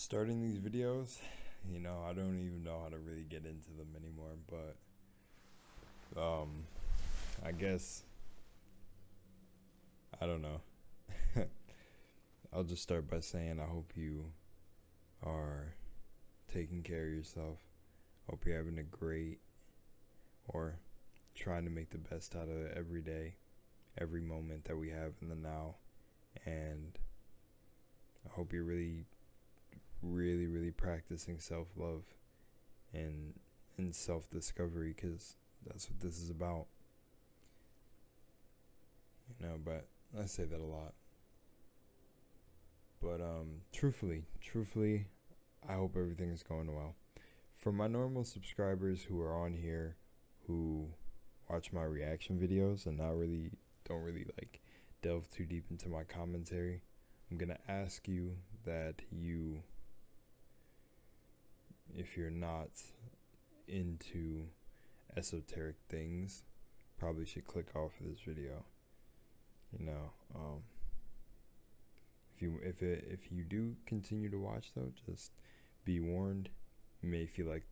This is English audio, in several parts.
Starting these videos, I don't even know how to really get into them anymore, but I guess I don't know. I'll just start by saying I hope you are taking care of yourself. Hope you're having a great, or trying to make the best out of every day, every moment that we have in the now. And I hope you're really practicing self-love and self-discovery, because that's what this is about. But I say that a lot. But truthfully, I hope everything's going well. For my normal subscribers who are on here, who watch my reaction videos and don't really like delve too deep into my commentary, I'm gonna ask you that if you're not into esoteric things, probably should click off of this video. If you do continue to watch though, just be warned, you may feel like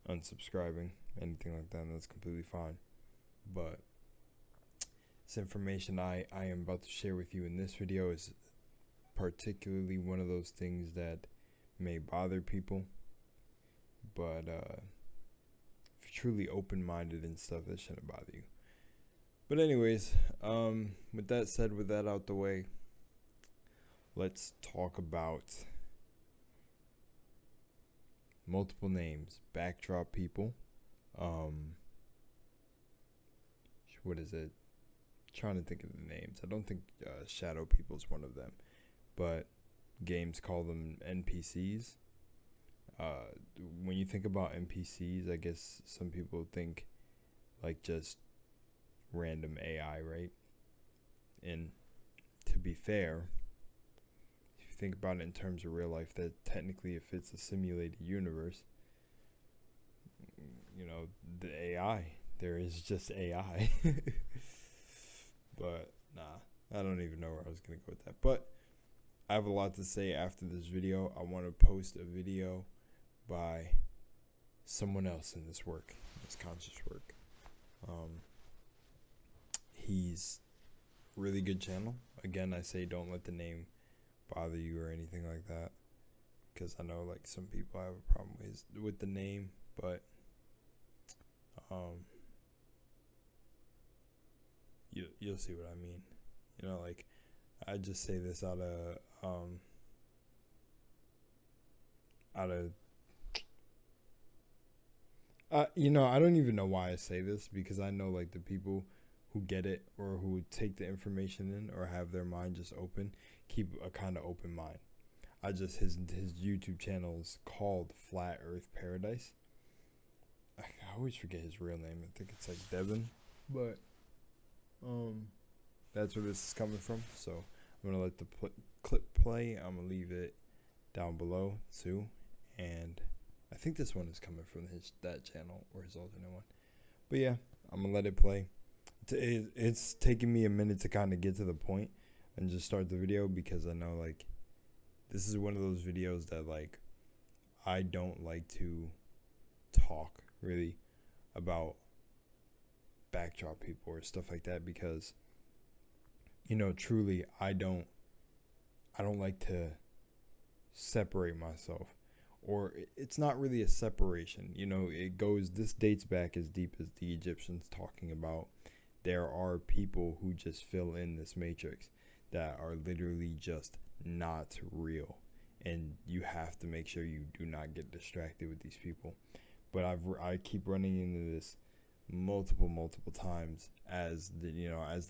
unsubscribing, anything like that, and that's completely fine. But this information I am about to share with you in this video is particularly one of those things that may bother people, but if you're truly open-minded and stuff, that shouldn't bother you. But anyways, with that said, with that out the way, let's talk about multiple names, backdrop people. What is it? Trying to think of the names. I don't think shadow people is one of them, but games call them NPCs. When you think about NPCs, I guess some people think like just random AI, right? And to be fair, if you think about it in terms of real life, that technically if it's a simulated universe, the AI, there is just AI. But nah, I don't even know where I was gonna go with that. But I have a lot to say after this video. I want to post a video by someone else in this work, this conscious work. He's really good channel. Again, I say don't let the name bother you or anything like that, because I know like some people have a problem with the name, but you'll see what I mean. Like I just say this out of I don't even know why I say this, because I know like the people who get it or who take the information in or have their mind just open keep a kind of open mind. His YouTube channel is called Flat Earth Paradise. I always forget his real name. I think it's like Devin, but that's where this is coming from. So I'm gonna let the clip play. I'm gonna leave it down below too, and I think this one is coming from that channel or his alternate one. But yeah, I'm gonna let it play. It's taking me a minute to kind of get to the point and just start the video, because I know like this is one of those videos that like I don't like to talk really about backdrop people or stuff like that, because truly I don't like to separate myself, or it's not really a separation. This dates back as deep as the Egyptians, talking about there are people who just fill in this matrix that are literally just not real, and you have to make sure you do not get distracted with these people. But I keep running into this multiple times as the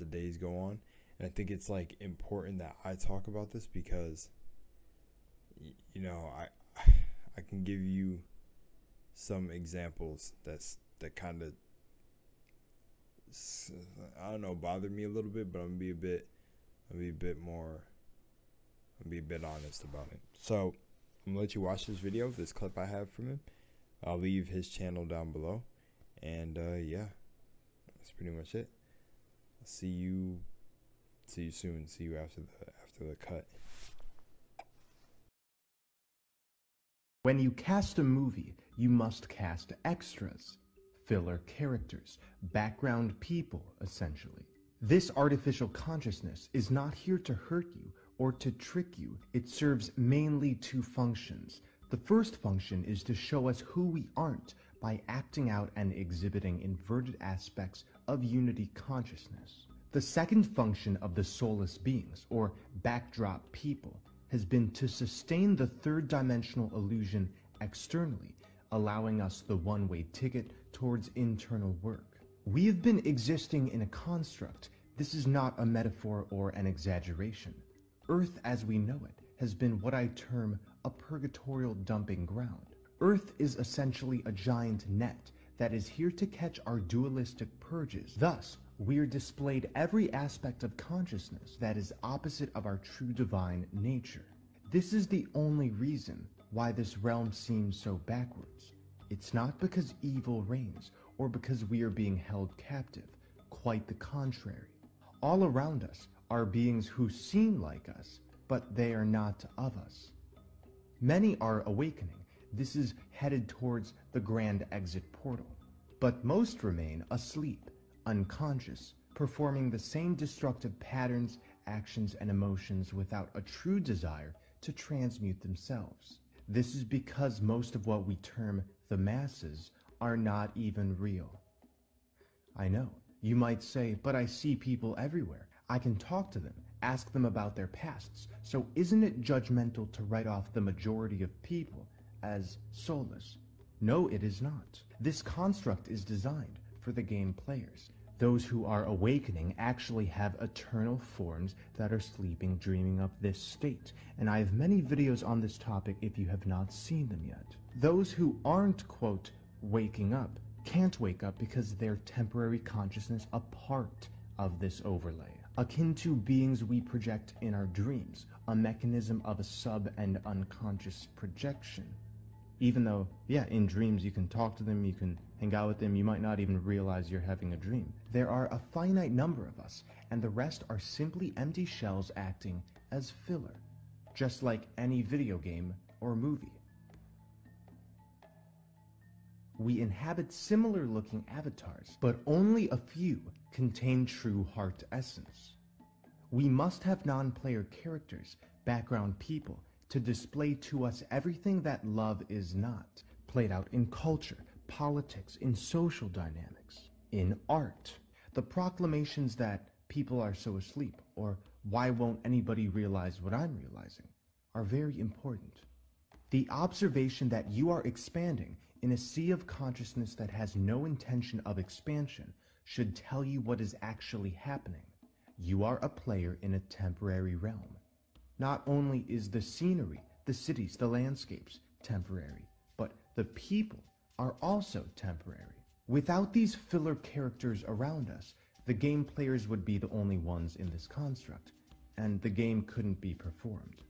days go on, and I think it's like important that I talk about this, because I can give you some examples that kind of, I don't know, bother me a little bit, but I'm gonna be a bit honest about it. So I'm gonna let you watch this video, this clip I have from him. I'll leave his channel down below, and yeah, that's pretty much it. I'll see you soon. See you after the cut. When you cast a movie, you must cast extras, filler characters, background people, essentially. This artificial consciousness is not here to hurt you or to trick you. It serves mainly two functions. The first function is to show us who we aren't by acting out and exhibiting inverted aspects of unity consciousness. The second function of the soulless beings, or backdrop people, has been to sustain the third-dimensional illusion externally, allowing us the one-way ticket towards internal work. We have been existing in a construct. This is not a metaphor or an exaggeration. Earth as we know it has been what I term a purgatorial dumping ground. Earth is essentially a giant net that is here to catch our dualistic purges. Thus, we are displayed every aspect of consciousness that is opposite of our true divine nature. This is the only reason why this realm seems so backwards. It's not because evil reigns or because we are being held captive. Quite the contrary. All around us are beings who seem like us, but they are not of us. Many are awakening. This is headed towards the grand exit portal. But most remain asleep, unconscious, performing the same destructive patterns, actions, and emotions without a true desire to transmute themselves. This is because most of what we term the masses are not even real. I know, you might say, but I see people everywhere. I can talk to them, ask them about their pasts, so isn't it judgmental to write off the majority of people as soulless? No, it is not. This construct is designed for the game players. Those who are awakening actually have eternal forms that are sleeping, dreaming of this state, and I have many videos on this topic if you have not seen them yet. Those who aren't, quote, waking up, can't wake up because they're temporary consciousness a part of this overlay, akin to beings we project in our dreams, a mechanism of a sub- and unconscious projection. Even though, yeah, in dreams you can talk to them, you can hang out with them, you might not even realize you're having a dream. There are a finite number of us, and the rest are simply empty shells acting as filler, just like any video game or movie. We inhabit similar-looking avatars, but only a few contain true heart essence. We must have non-player characters, background people, to display to us everything that love is not, played out in culture, politics, in social dynamics, in art. The proclamations that people are so asleep, or why won't anybody realize what I'm realizing, are very important. The observation that you are expanding in a sea of consciousness that has no intention of expansion should tell you what is actually happening. You are a player in a temporary realm. Not only is the scenery, the cities, the landscapes temporary, but the people are also temporary. Without these filler characters around us, the game players would be the only ones in this construct, and the game couldn't be performed.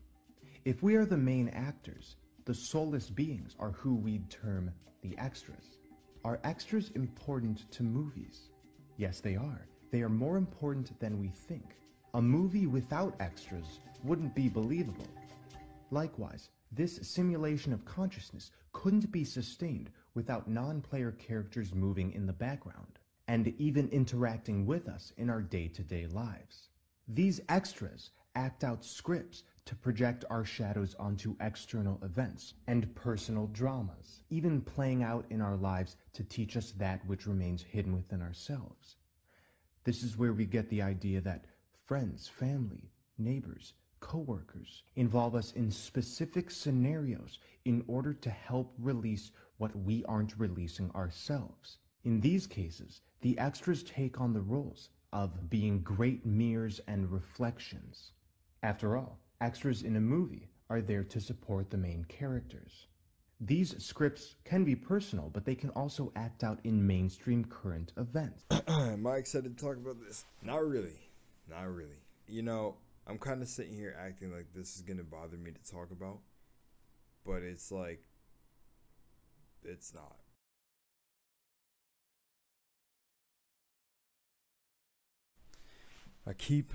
If we are the main actors, the soulless beings are who we'd term the extras. Are extras important to movies? Yes, they are. They are more important than we think. A movie without extras wouldn't be believable. Likewise, this simulation of consciousness couldn't be sustained without non-player characters moving in the background, and even interacting with us in our day-to-day lives. These extras act out scripts to project our shadows onto external events and personal dramas, even playing out in our lives to teach us that which remains hidden within ourselves. This is where we get the idea that friends, family, neighbors, co-workers involve us in specific scenarios in order to help release what we aren't releasing ourselves. In these cases, the extras take on the roles of being great mirrors and reflections. After all, extras in a movie are there to support the main characters. These scripts can be personal, but they can also act out in mainstream current events. Am I excited to talk about this? Not really. Not really. You know, I'm kind of sitting here acting like this is going to bother me to talk about, but it's like, it's not. I keep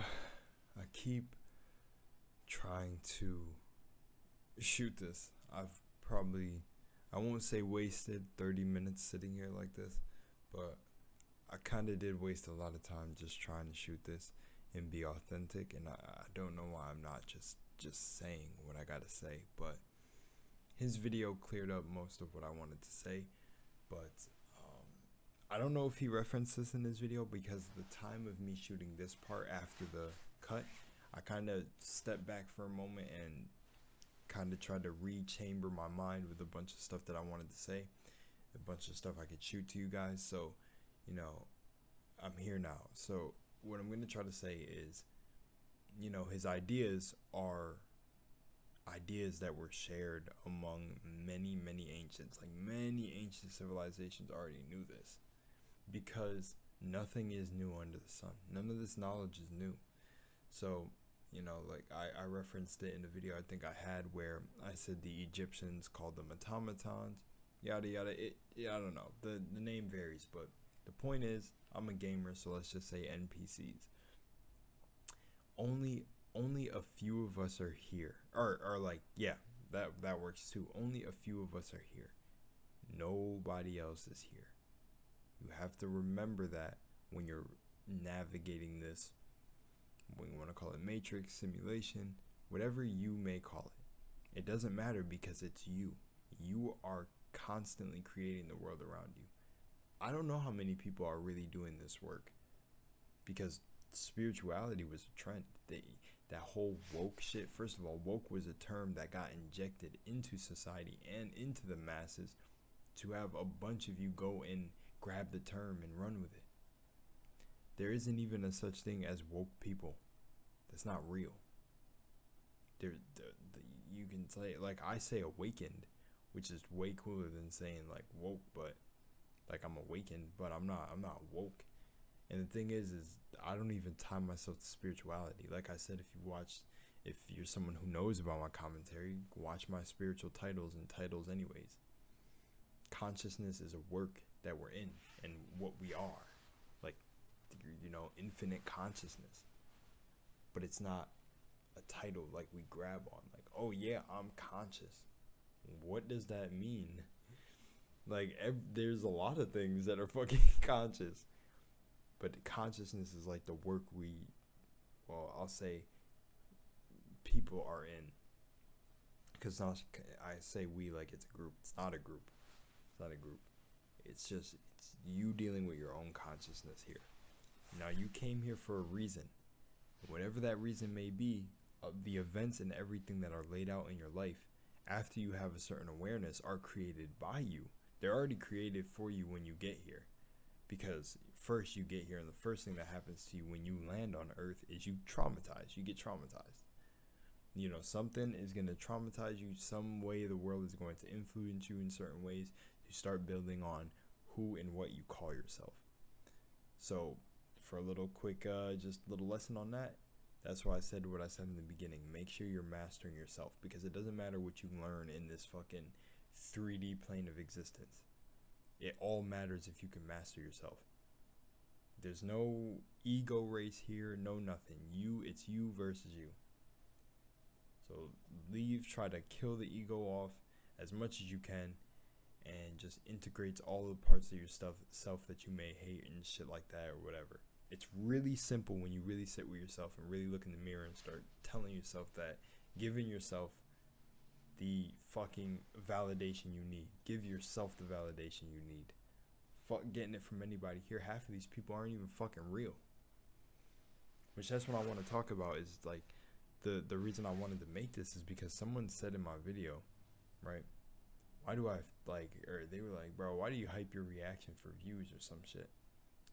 trying to shoot this. I've probably, I won't say wasted 30 minutes sitting here like this, but I kind of did waste a lot of time just trying to shoot this and be authentic, and I don't know why I'm not just saying what I gotta say. But his video cleared up most of what I wanted to say, but I don't know if he referenced this in his video, because the time of me shooting this part after the cut, I kind of stepped back for a moment and kind of tried to rechamber my mind with a bunch of stuff that I wanted to say, a bunch of stuff I could shoot to you guys. So, you know, I'm here now. So what I'm going to try to say is, you know, his ideas are ideas that were shared among many ancients. Like, many ancient civilizations already knew this, because nothing is new under the sun. None of this knowledge is new. So, you know, like I referenced it in the video I think I had, where I said the Egyptians called them automatons, yada yada. I don't know, the name varies, but the point is, I'm a gamer, so let's just say NPCs. Only a few of us are here, or like, yeah, that works too. Only a few of us are here. Nobody else is here. You have to remember that when you're navigating this, when you want to call it matrix, simulation, whatever you may call it. It doesn't matter, because it's you. You are constantly creating the world around you. I don't know how many people are really doing this work, because spirituality was a trend. That whole woke shit, first of all, woke was a term that got injected into society and into the masses to have a bunch of you go and grab the term and run with it. There isn't even a such thing as woke people. That's not real. You can say, like, I say awakened, which is way cooler than saying like woke, but like, I'm awakened, but I'm not woke. And the thing is I don't even tie myself to spirituality. Like I said, if you're someone who knows about my commentary, watch my spiritual titles and titles anyways. Consciousness is a work that we're in, and what we are, like, you know, infinite consciousness. But it's not a title like we grab on, like, oh yeah, I'm conscious. What does that mean? Like, there's a lot of things that are fucking conscious, but consciousness is like the work I'll say people are in, because I say we like it's a group. It's not a group. It's you dealing with your own consciousness here. Now, you came here for a reason. Whatever that reason may be, the events and everything that are laid out in your life after you have a certain awareness are created by you. They're already created for you when you get here. Because first you get here, and the first thing that happens to you when you land on Earth is you get traumatized. You know, something is going to traumatize you. Some way the world is going to influence you in certain ways. You start building on who and what you call yourself. So, for a little quick, just little lesson on that, that's why I said what I said in the beginning. Make sure you're mastering yourself, because it doesn't matter what you learn in this fucking 3D plane of existence. It all matters if you can master yourself. There's no ego race here, no nothing. It's you versus you. So try to kill the ego off as much as you can, and just integrates all the parts of your self that you may hate and shit like that or whatever. It's really simple when you really sit with yourself and really look in the mirror and start telling yourself that, giving yourself the fucking validation you need. Give yourself the validation you need. Fuck getting it from anybody here. Half of these people aren't even fucking real. Which, that's what I want to talk about, is like the reason I wanted to make this is because someone said in my video, right, why do I or they were like, bro, why do you hype your reaction for views or some shit?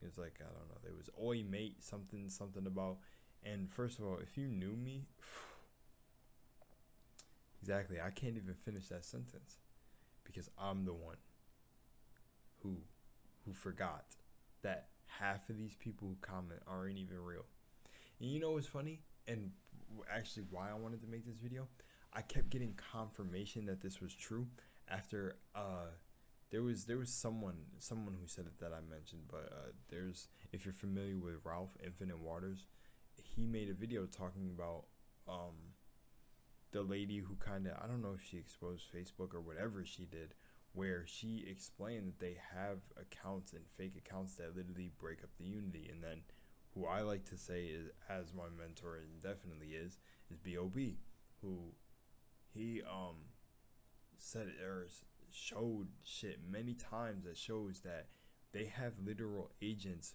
It's like, I don't know, it was oi mate something about. And first of all, if you knew me, exactly, I can't even finish that sentence, because I'm the one who forgot that half of these people who comment aren't even real. And you know what's funny, and actually why I wanted to make this video, I kept getting confirmation that this was true after there was someone who said it that I mentioned, but if you're familiar with Ralph Infinite Waters, he made a video talking about the lady who kind of, I don't know if she exposed Facebook or whatever she did, where she explained that they have accounts and fake accounts that literally break up the unity. And then who I like to say is, as my mentor, and definitely is B.O.B., who he said or showed shit many times that shows that they have literal agents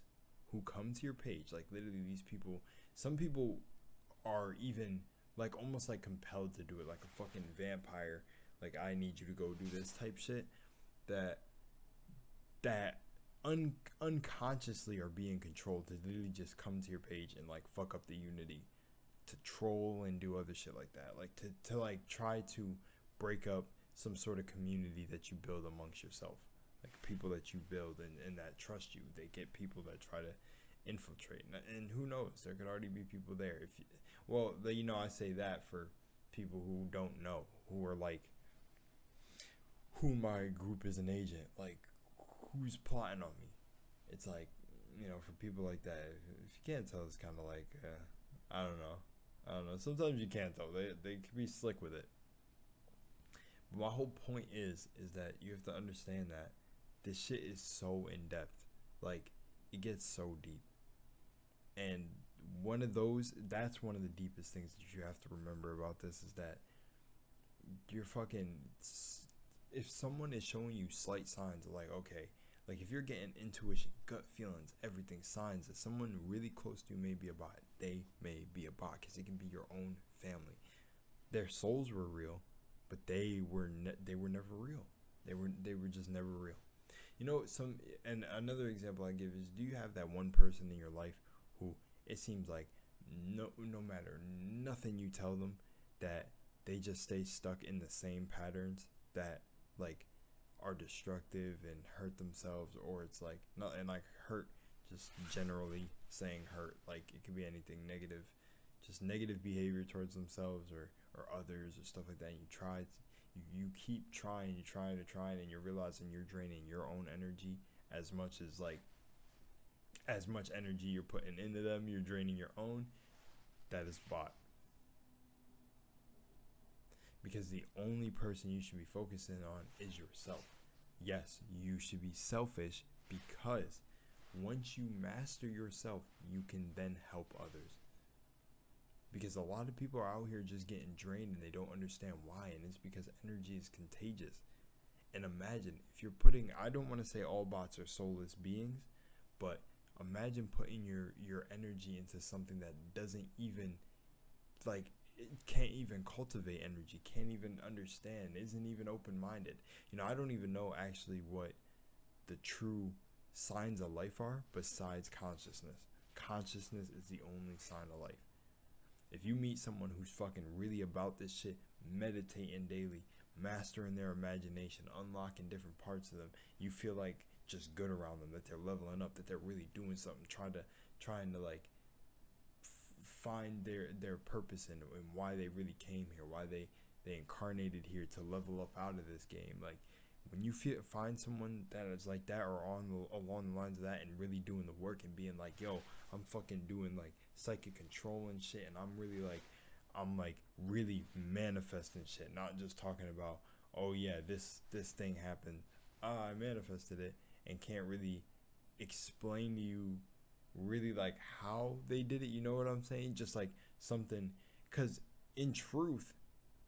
who come to your page. Like literally these people, some people are even like almost like compelled to do it, like a fucking vampire, like I need you to go do this type shit, that unconsciously are being controlled to literally just come to your page and like fuck up the unity, to troll and do other shit like that, like to like try to break up some sort of community that you build amongst yourself, like people that you build and that trust you. They get people that try to infiltrate, and who knows, there could already be people there. If you, well, you know, I say that for people who don't know, who are like, who my group is an agent, like who's plotting on me. It's like, you know, for people like that, if you can't tell, it's kind of like I don't know, sometimes you can't tell. They can be slick with it. But my whole point is that you have to understand that this shit is so in depth, like it gets so deep. And that's one of the deepest things that you have to remember about this, is that you're fucking, if someone is showing you slight signs of like, okay, like if you're getting intuition, gut feelings, everything, signs that someone really close to you may be a bot, they may be a bot, because it can be your own family. Their souls were real, but they were never real. They were just never real. You know, and another example I give is, do you have that one person in your life who it seems like no matter nothing you tell them, that they just stay stuck in the same patterns that like are destructive and hurt themselves, or it's like not, and like hurt, just generally saying hurt, like it could be anything negative, just negative behavior towards themselves or others or stuff like that. And you keep trying, and you're realizing you're draining your own energy as much energy you're putting into them, you're draining your own. That is bot. Because the only person you should be focusing on is yourself. Yes, you should be selfish, because once you master yourself, you can then help others. Because a lot of people are out here just getting drained and they don't understand why, and it's because energy is contagious. And imagine if you're putting, I don't want to say all bots are soulless beings, but imagine putting your energy into something that doesn't even, like, it can't even cultivate energy, can't even understand, isn't even open-minded. You know, I don't even know actually what the true signs of life are besides consciousness. Consciousness is the only sign of life. If you meet someone who's fucking really about this shit, meditating daily, mastering their imagination, unlocking different parts of them, you feel like just good around them, that they're leveling up, that they're really doing something, trying to like find their purpose and why they really came here, why they incarnated here to level up out of this game. Like when you find someone that is like that, or along the lines of that, and really doing the work and being like, yo, I'm fucking doing like psychic control and shit, and I'm like really manifesting shit, not just talking about, oh yeah, this thing happened, I manifested it, and can't really explain to you really like how they did it. You know what I'm saying? Just like something, because in truth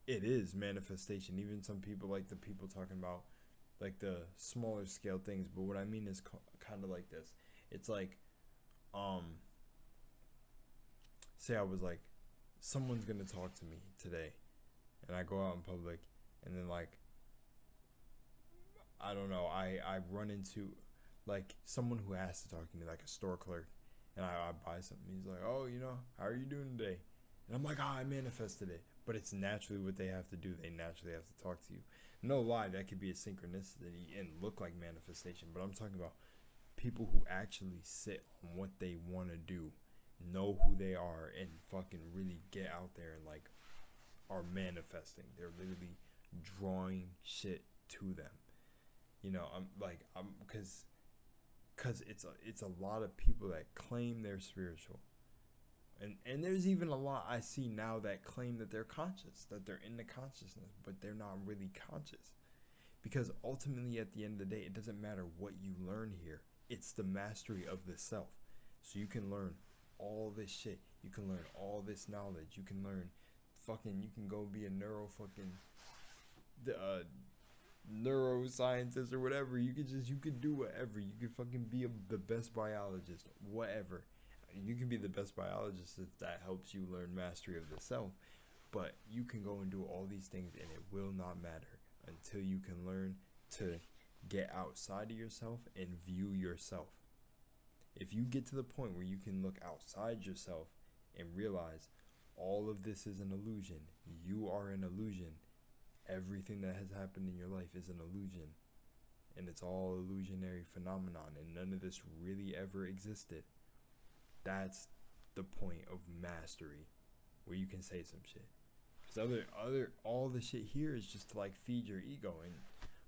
it is manifestation. Even some people, like the people talking about like the smaller scale things, but what I mean is kind of like this. It's like say I was like, someone's gonna talk to me today, and I go out in public, and then like, I don't know, I run into like someone who has to talk to me, like a store clerk, and I buy something. He's like, oh, you know, how are you doing today? And I'm like, I manifested it. But it's naturally what they have to do. They naturally have to talk to you. No lie, that could be a synchronicity and look like manifestation, but I'm talking about people who actually sit on what they want to do, know who they are, and fucking really get out there and like are manifesting. They're literally drawing shit to them. You know, I'm because it's a lot of people that claim they're spiritual, And there's even a lot I see now that claim that they're conscious, that they're in the consciousness, but they're not really conscious. Because ultimately, at the end of the day, it doesn't matter what you learn here. It's the mastery of the self. So you can learn all this shit. You can learn all this knowledge. You can learn you can go be a neuroscientist or whatever. You could do whatever. You could fucking be the best biologist, whatever. You can be the best biologist if that helps you learn mastery of the self. But you can go and do all these things and it will not matter until you can learn to get outside of yourself and view yourself. If you get to the point where you can look outside yourself and realize all of this is an illusion, you are an illusion, everything that has happened in your life is an illusion, and it's all illusionary phenomenon, and none of this really ever existed, that's the point of mastery, where you can say some shit. Because all the shit here is just to like feed your ego, and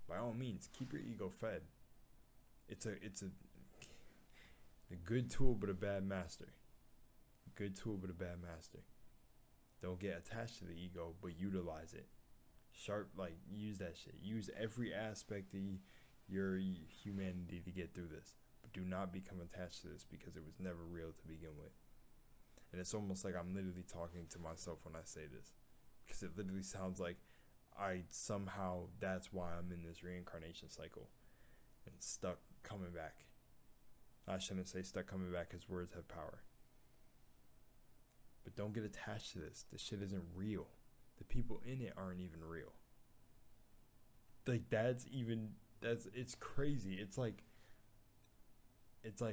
by all means, keep your ego fed. It's a good tool, but a bad master. Good tool, but a bad master. Don't get attached to the ego, but utilize it. Use that shit. Use every aspect of your humanity to get through this. But do not become attached to this, because it was never real to begin with. And it's almost like I'm literally talking to myself when I say this. Because it literally sounds like that's why I'm in this reincarnation cycle. And stuck coming back. I shouldn't say stuck coming back, because words have power. But don't get attached to this. This shit isn't real. The people in it aren't even real. Like, it's crazy. It's like,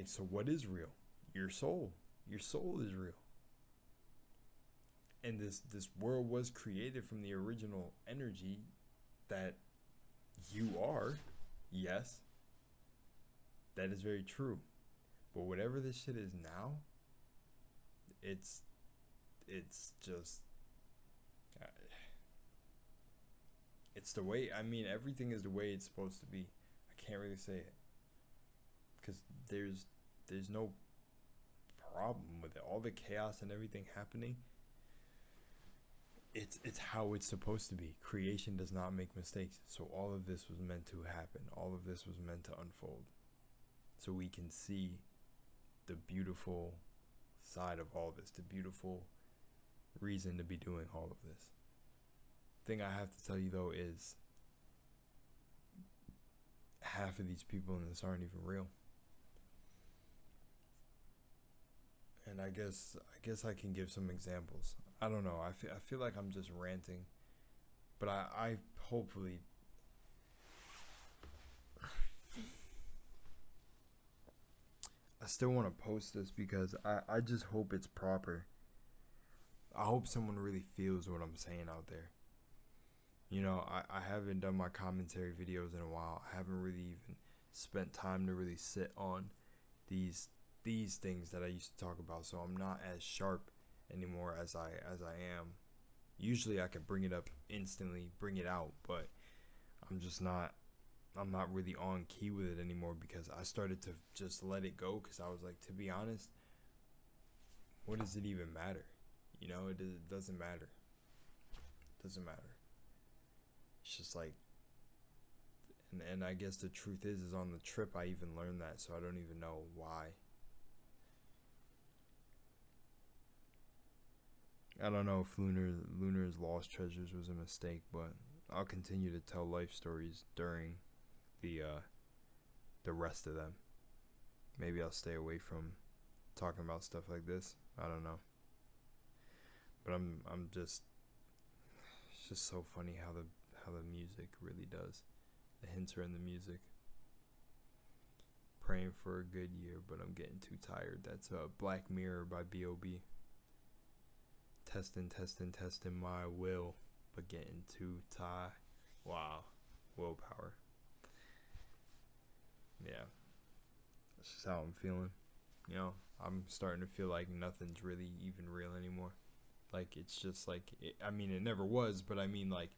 so what is real? Your soul. Your soul is real. And this world was created from the original energy that you are. Yes. That is very true. But whatever this shit is now, it's just, it's the way, everything is the way it's supposed to be. I can't really say it, because there's no problem with it. All the chaos and everything happening, it's how it's supposed to be. Creation does not make mistakes. So all of this was meant to happen. All of this was meant to unfold, so we can see the beautiful side of all this, the beautiful reason to be doing all of this. Thing I have to tell you though is, half of these people in this aren't even real. And I guess I can give some examples. I don't know. I feel like I'm just ranting, but I hopefully I still want to post this, because I just hope it's proper. I hope someone really feels what I'm saying out there. You know, I haven't done my commentary videos in a while. I haven't really even spent time to really sit on these things that I used to talk about. So I'm not as sharp anymore as I am. Usually I could bring it up instantly, bring it out, but I'm not really on key with it anymore, because I started to just let it go, because I was like, to be honest, what does it even matter? You know, it doesn't matter. It doesn't matter. It's just like, and I guess the truth is on the trip I even learned that, so I don't even know why. I don't know if Lunar's Lost Treasures was a mistake, but I'll continue to tell life stories during the rest of them. Maybe I'll stay away from talking about stuff like this. I don't know. But I'm just, it's just so funny how the music really does. The hints are in the music. Praying for a good year, but I'm getting too tired. That's Black Mirror by B.O.B. Testing my will, but getting too tired. Wow. Willpower. Yeah. That's just how I'm feeling. You know, I'm starting to feel like nothing's really even real anymore. Like, it's just like, it never was, but I mean, like,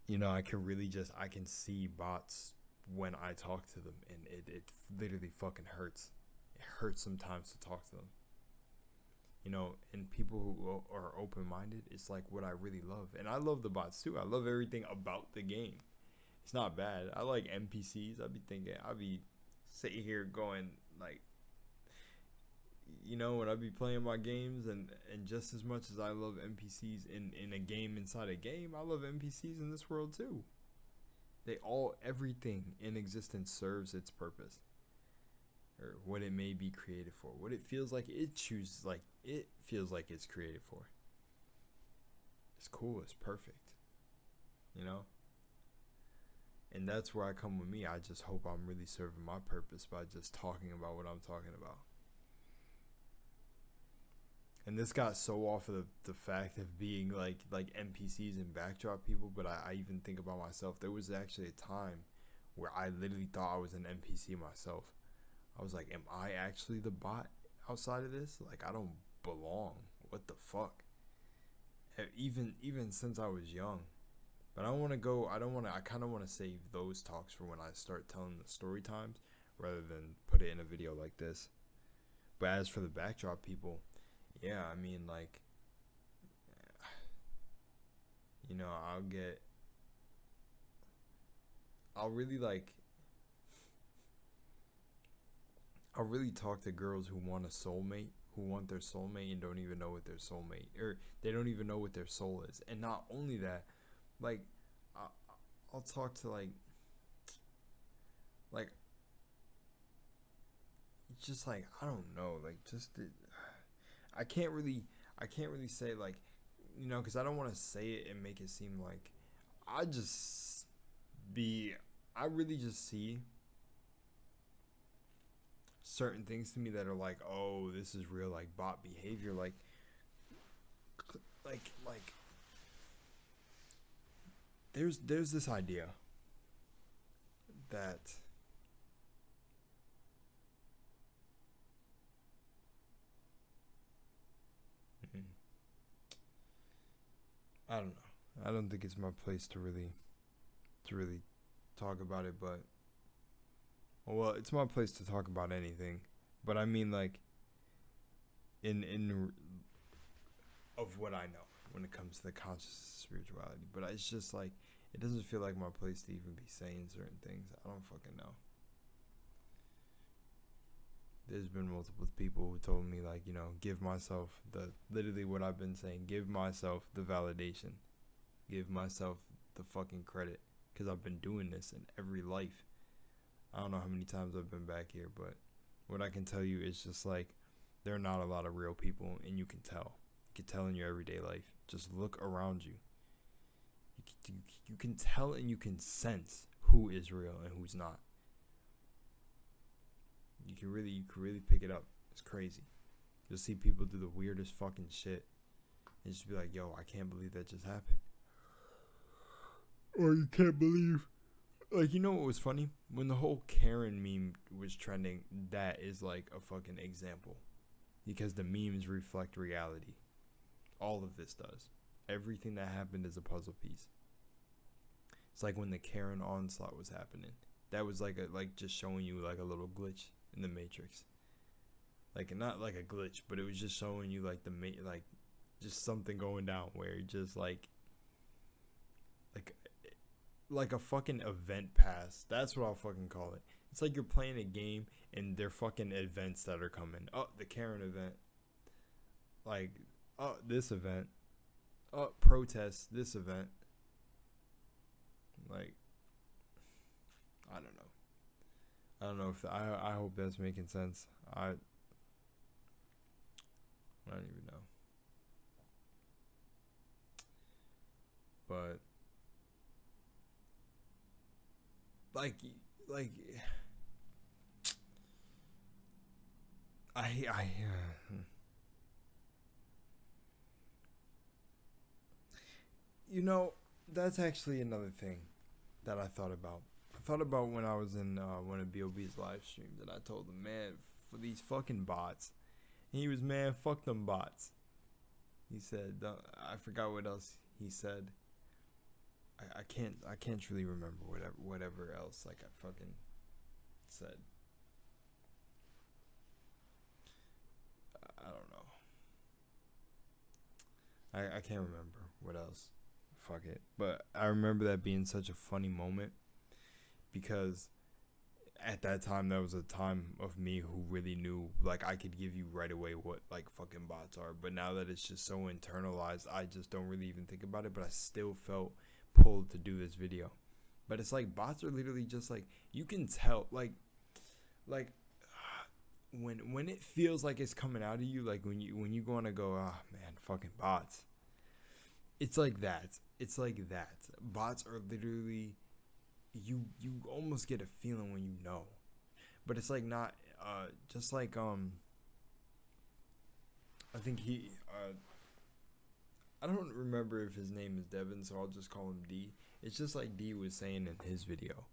you know, I can see bots when I talk to them, and it literally fucking hurts. It hurts sometimes to talk to them. you know, and people who are open-minded, it's like what I really love. And I love the bots too. I love everything about the game. It's not bad. I like NPCs. I'd be sitting here going like, you know, when I be playing my games, and just as much as I love NPCs in a game inside a game, I love NPCs in this world too. Everything in existence serves its purpose, or what it may be created for, what it feels like it feels like it's created for. It's cool, it's perfect, you know? And that's where I come with me. I just hope I'm really serving my purpose by just talking about what I'm talking about. And this got so off of the fact of being like NPCs and backdrop people, but I even think about myself. There was actually a time where I literally thought I was an NPC myself. I was like, am I actually the bot outside of this? Like, I don't belong. What the fuck? Even since I was young. But I kind of want to save those talks for when I start telling the story times, rather than put it in a video like this. But as for the backdrop people, yeah, I mean, like, you know, I'll really talk to girls who want a soulmate, who want their soulmate and don't even know what their soulmate, or they don't even know what their soul is. And not only that, like, I'll talk to like just like, I don't know, like, just I can't really say, like, you know, because I don't want to say it and make it seem like I really just see certain things to me that are like, oh, this is real, like, bot behavior, like there's this idea that I don't know. I don't think it's my place to really talk about it, but well, it's my place to talk about anything. But I mean, like, in of what I know when it comes to the conscious spirituality. But it's just like, it doesn't feel like my place to even be saying certain things. I don't fucking know. There's been multiple people who told me, like, you know, give myself literally what I've been saying, give myself the validation, give myself the fucking credit, because I've been doing this in every life. I don't know how many times I've been back here, but what I can tell you is just like, there are not a lot of real people, and you can tell. You can tell in your everyday life. Just look around you. You can tell and you can sense who is real and who's not. You can really pick it up. It's crazy. You'll see people do the weirdest fucking shit and just be like, yo, I can't believe that just happened. Or you can't believe, like, you know what was funny? When the whole Karen meme was trending, that is like a fucking example. Because the memes reflect reality. All of this does. Everything that happened is a puzzle piece. It's like when the Karen onslaught was happening. That was like just showing you like a little glitch in the Matrix. Like, not like a glitch, but it was just showing you like just something going down where it just like a fucking event pass. That's what I'll fucking call it. It's like you're playing a game and they're fucking events that are coming. Oh, the Karen event. Like, oh, this event. Oh, protest, this event. Like, I don't know. I don't know if I hope that's making sense. I don't even know. But like you know, that's actually another thing that I thought about. I thought about when I was in one of B.O.B's live streams, and I told him, man, for these fucking bots. And he was, man, fuck them bots. He said, I forgot what else he said. I can't truly remember whatever else like I fucking said. I don't know. I can't remember what else. Fuck it. But I remember that being such a funny moment because at that time that was a time of me who really knew, like, I could give you right away what like fucking bots are. But now that it's just so internalized, I just don't really even think about it. But I still felt pulled to do this video. But it's like bots are literally just like, you can tell, like when it feels like it's coming out of you, like when you want to go, ah, man, fucking bots. It's like that. It's like that. Bots are literally, you almost get a feeling when you know, but it's like not just like I think I don't remember if his name is Devin, so I'll just call him D. It's just like D was saying in his video.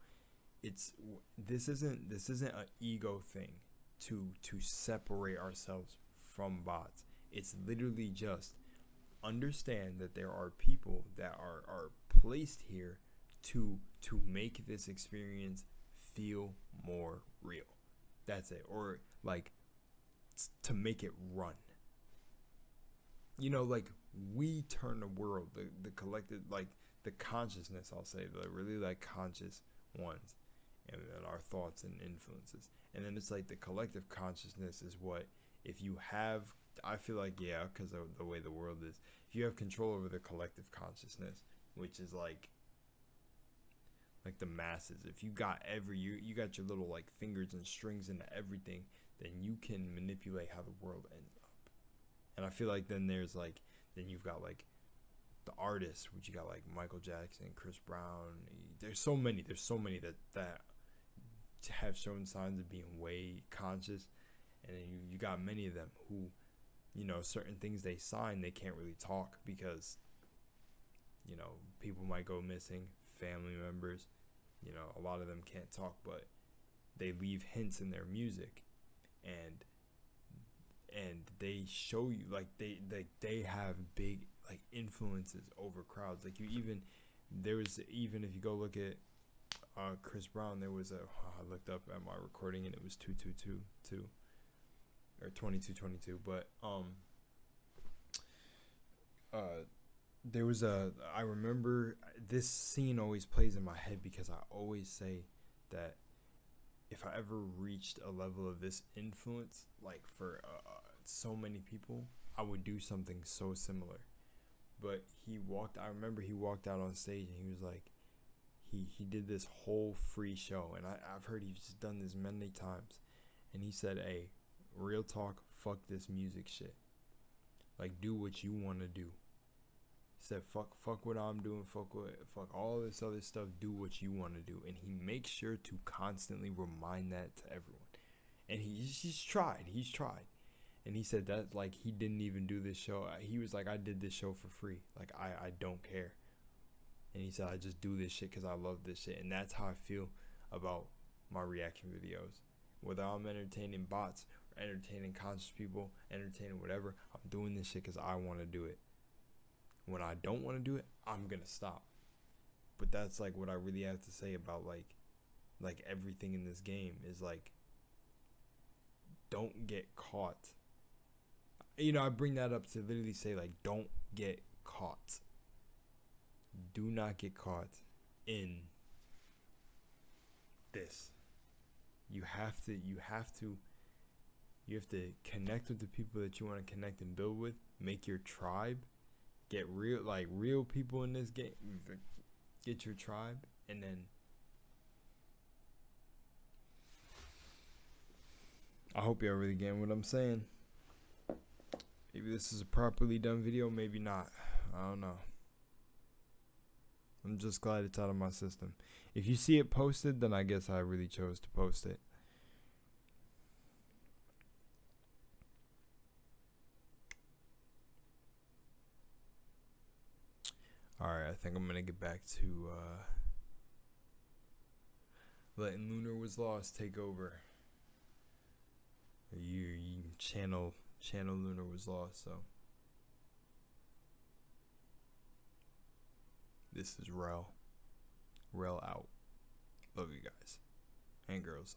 This isn't an ego thing to separate ourselves from bots. It's literally just understand that there are people that are placed here to make this experience feel more real. That's it. Or like to make it run. You know, like we turn the world, the collected, like the consciousness, I'll say, the really like conscious ones, and our thoughts and influences. And then it's like the collective consciousness is what, if you have, I feel like, yeah, because of the way the world is, if you have control over the collective consciousness, which is like the masses, if you got you got your little like fingers and strings into everything, then you can manipulate how the world ends up. And I feel like then you've got like the artists, which you got like Michael Jackson, Chris Brown. There's so many that have shown signs of being way conscious, and then you got many of them who, you know, certain things they sign, they can't really talk because, you know, people might go missing, family members, you know, a lot of them can't talk, but they leave hints in their music, and they show you like they have big like influences over crowds. Like if you go look at Chris Brown, there was I looked up at my recording and it was 2222 or 2222, but there was I remember this scene always plays in my head because I always say that if I ever reached a level of this influence, like for so many people, I would do something so similar. But I remember he walked out on stage and he was like, he did this whole free show, and I've heard he's done this many times, and he said, hey, real talk, fuck this music shit. Like, do what you want to do. He said, fuck what I'm doing, fuck all this other stuff, do what you want to do. And he makes sure to constantly remind that to everyone. And he's tried. And he said that, like, he didn't even do this show. He was like, I did this show for free. Like, I don't care. And he said, I just do this shit because I love this shit. And that's how I feel about my reaction videos. Whether I'm entertaining bots or entertaining conscious people, entertaining whatever, I'm doing this shit because I want to do it. When I don't want to do it, I'm going to stop. But that's like what I really have to say about like everything in this game is like, don't get caught. You know, I bring that up to literally say, like, don't get caught. Do not get caught in this. You have to connect with the people that you want to connect and build with. Make your tribe. Get real people in this game. Get your tribe, and then I hope y'all really getting what I'm saying. Maybe this is a properly done video, maybe not. I don't know. I'm just glad it's out of my system. If you see it posted, then I guess I really chose to post it. Alright, I think I'm gonna get back to letting Lunar Was Lost take over. You channel Lunar Was Lost, so this is Rel out. Love you guys and girls.